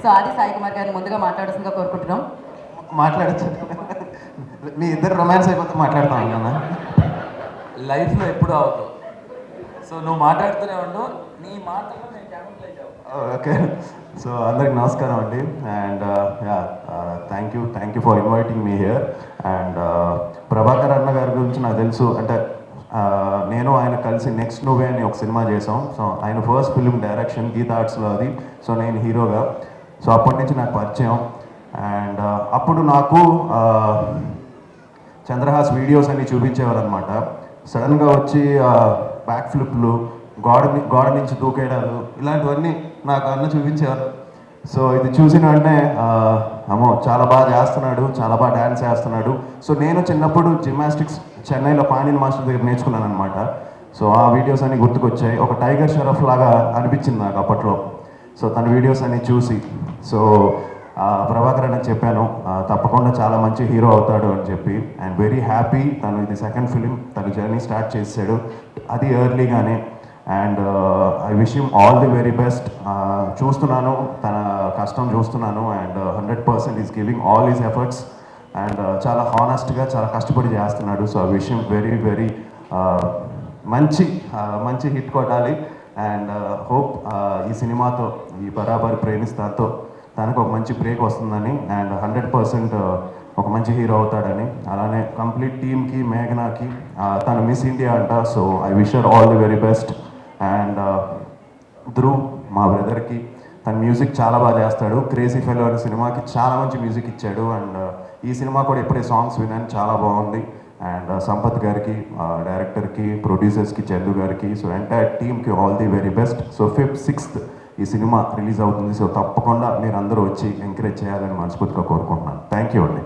So ఆది సాయి కుమార్ గారిని ముందుగా మాట్లాడాల్సిందిగా కోరుకుంటున్నాం. మాట్లాడచ్చు. మీ ఇద్దరు రొమాన్స్ అయిపోతే మాట్లాడతాం అన్న. లైఫ్లో ఎప్పుడు అవుతావు, సో నువ్వు మాట్లాడుతూనే ఉండు, నీ మాటల్లో నేను క్యామోఫ్లేజ్ అవుతాను. ఓకే. సో అందరికి నమస్కారం అండి. And thank you for inviting me here. And Prabhakar అన్న గారి గురించి నాకు తెలుసు, అంటే నేను ఆయన కలిసి నెక్స్ట్ నువ్వే అని ఒక సినిమా చేసాం. సో ఆయన ఫస్ట్ ఫిల్మ్ డైరెక్షన్ గీతా ఆర్ట్స్లో అది. సో నేను హీరోగా. సో అప్పటి నుంచి నాకు పరిచయం. అండ్ అప్పుడు నాకు చంద్రహాస్ వీడియోస్ అన్ని చూపించేవారు అనమాట. సడన్గా వచ్చి బ్యాక్ ఫ్లిప్లు, గోడ నుంచి దూకేయడాలు, ఇలాంటివన్నీ నాకు అన్న చూపించేవారు. సో ఇది చూసిన వెంటనే అమ్మో చాలా బాగా చేస్తున్నాడు, చాలా బాగా డ్యాన్స్ చేస్తున్నాడు. సో నేను చిన్నప్పుడు జిమ్నాస్టిక్స్ చెన్నైలో పాణిని మాస్టర్ దగ్గర నేర్చుకున్నాను అనమాట. సో ఆ వీడియోస్ అన్ని గుర్తుకొచ్చాయి. ఒక టైగర్ షరఫ్ లాగా అనిపించింది నాకు అప్పట్లో. సో తన వీడియోస్ అన్ని చూసి సో ప్రభాకర్ అని చెప్పాను, తప్పకుండా చాలా మంచి హీరో అవుతాడు అని చెప్పి. అండ్ వెరీ హ్యాపీ, తను ఇది సెకండ్ ఫిలిం, తన జర్నీ స్టార్ట్ చేశాడు అది ఎర్లీగానే. And I wish him all the very best. చూస్తున్నాను తన కష్టం చూస్తున్నాను. And 100% is giving all his efforts. And చాలా హానెస్ట్గా చాలా కష్టపడి చేస్తున్నాడు. So I wish him very very మంచి హిట్ కొట్టాలి. అండ్ హోప్ ఈ సినిమాతో, ఈ బరాబర్ ప్రేమిస్తాతో తనకు ఒక మంచి బ్రేక్ వస్తుందని, అండ్ 100% ఒక మంచి హీరో అవుతాడని. అలానే కంప్లీట్ టీమ్కి, మేఘనాకి, తను మిస్ ఇండియా అంట. So I wish her all the very best. And Dhruv మా బ్రదర్కి, తన మ్యూజిక్ చాలా బాగా చేస్తాడు. క్రేజీ ఫెలో అనే సినిమాకి చాలా మంచి మ్యూజిక్ ఇచ్చాడు. అండ్ ఈ సినిమా కూడా ఇప్పుడే సాంగ్స్ విన్నాను, చాలా బాగుంది. అండ్ సంపత్ గారికి, డైరెక్టర్కి, ప్రొడ్యూసర్స్కి, చందు గారికి, సో ఎంటైర్ టీమ్కి all the very best. So 5th, 6th ఈ సినిమా రిలీజ్ అవుతుంది. సో తప్పకుండా మీరు అందరూ వచ్చి ఎంకరేజ్ చేయాలని మనస్ఫూర్తిగా కోరుకుంటున్నాను. థ్యాంక్ యూ అండి.